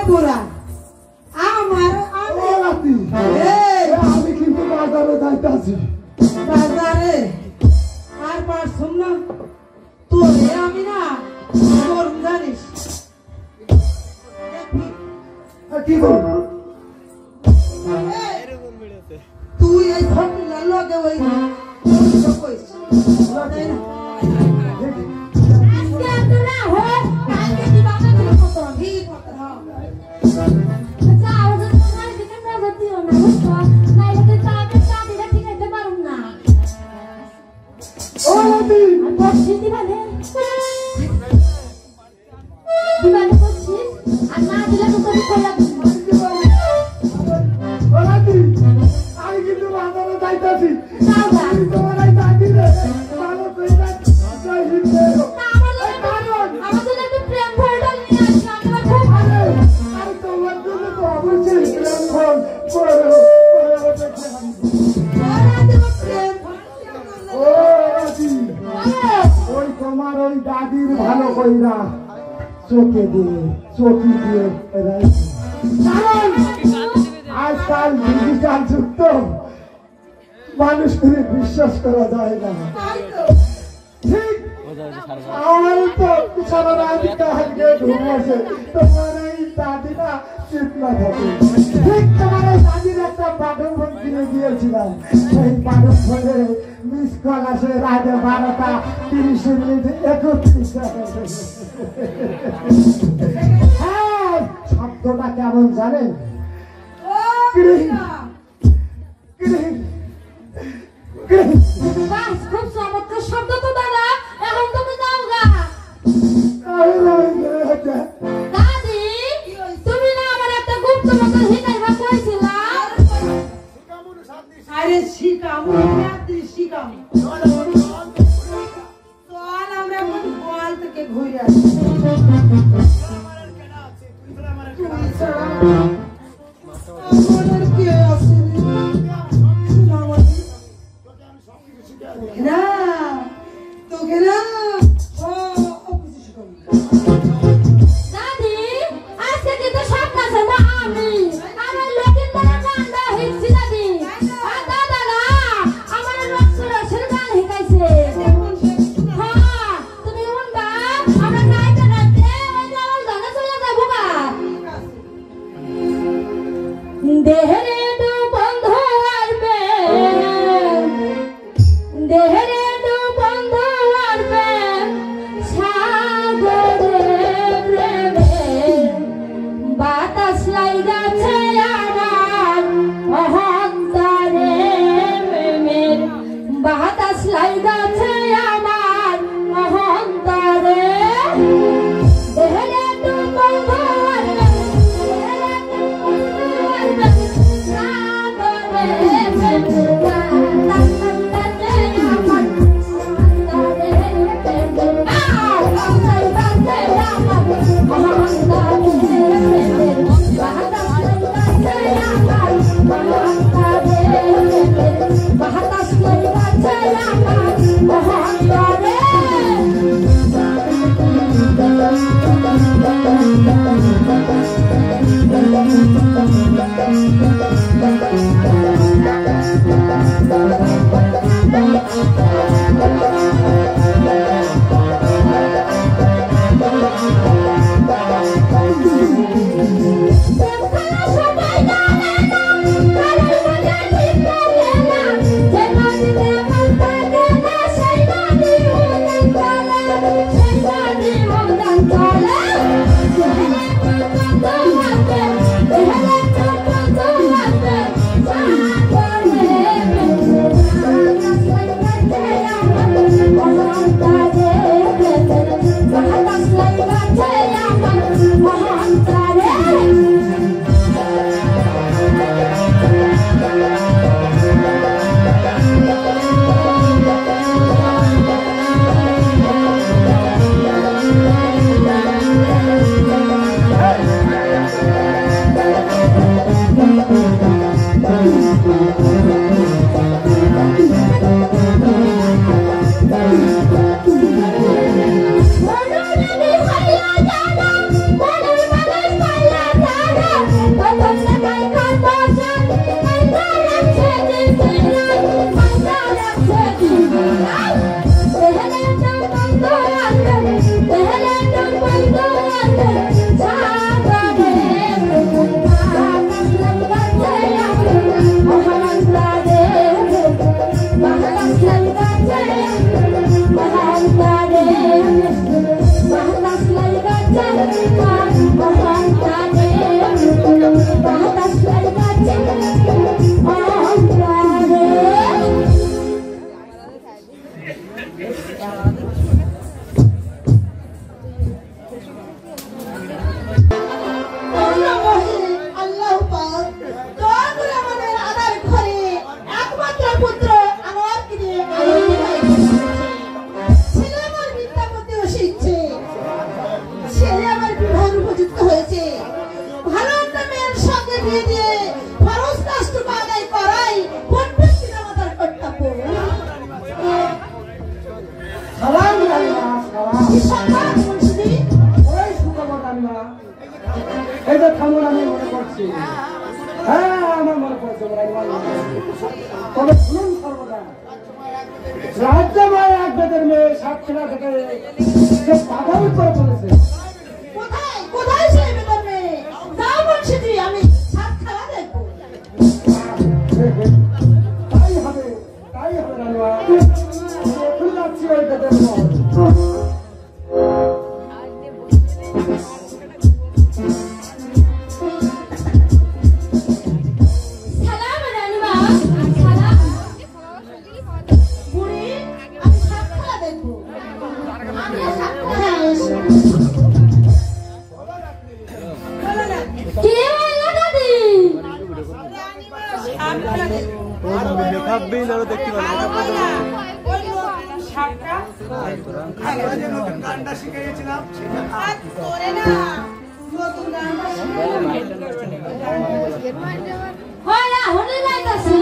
বুড়া আমার আমি কিন্তু বাজারে যাইতেছি বাজারে আর পারছুম না তোরে আমি না তোর জানিস কি বলবো তুই এই ফটলা লগে ওই কইস লড়াই না আজকে তোরা হো কালকে দিবা না তুই কত ঠিক কত হ্যাঁ আচ্ছা আজ তোমার দিকে না যেতিও না বুঝছো নাইলে তো তাকে চাবিটা ঠিকাইতে পারুম না ও লাতি বসি দিবানে বসিস আর না দিলে তো তোর কইলা ও লাতি আমি কিন্তু বাজারে যাইতেছি যাও না তোমার এই দাদি রে ভালো কইরা যাই দিতে আমাদের একটু প্রেম ভরডাল নিয়ে আসি আমরা খুব ভালো আর তোমার জন্য তো অবশ্যই প্রেম ফোন করো ও লাতি ওই তোমার ওই দাদির ভালো কইরা চোখে দিয়ে চোখি দিয়ে কারণ আজকাল ডিজিটাল যুক্ত মানুষকে বিশ্বাস করা যায় না ঠিক আমার তো সারা রাত কালকে ঘুমাছে তোমার এই দাদিটা চিপ না থাকে ঠিক তোমার এই দাদির একটা বাটন ফোন কিনে দিয়েছিলাম সেই বাটন ফোনে মিস কল আসে রাতে 12:30 হ্যাঁ শব্দটা কেমন জানেন খুব চমৎকার শব্দ তো দাদা এখন তুমি যাও গা দাদি তুমি না আমার একটা গুপ্ত মতো হিকাইবা কইছিলা আরে শিকামু রাত্রি শিকামু চল আমরা এখন গোয়াল থেকে ঘুরে আসি দেহরে দু বন্ধু আসবে দেহরে দু বন্ধু আসবে সাগরে প্রেমে বাতাস লাইগাছে আমার অহংকারে প্রেমের বাতাস লাইগাছে আমার অহংকারে দেহরে দু বন্ধু Hey, দিয়ে দিয়ে ফরজ কাজটুকু আদায় করাই প্রত্যেক পিতামাতার কর্তব্য। সালাম রানীমা, সালাম। কি সংবাদ মুন্সিদি? ওই সুখবর রানীমা। এই যে থামুন, আমি মনে করছি। হ্যাঁ, আমার মনে পড়ছে রানীমা। তবে শুনুন সর্বদা, রাজ্যময় এক বেদের মেয়ে সাতক্ষীরা থেকে সে পাগল করে বলেছে। কোথায় কোথায় সেই বেতন মেয়ে? যাও মুন্সিদি, আমি সাত খেলা দেখবো। তাই হবে রানীমা। এখন যাচ্ছি ওই বেদের মহল। সালাম রানীমা, সালাম। বুড়ি, আমি সাত খেলা দেখবো। আমিও সাত খেলা হ্যাঁ, এসো। কে বললো দাদি? হয় না, হলে যাইতাছি।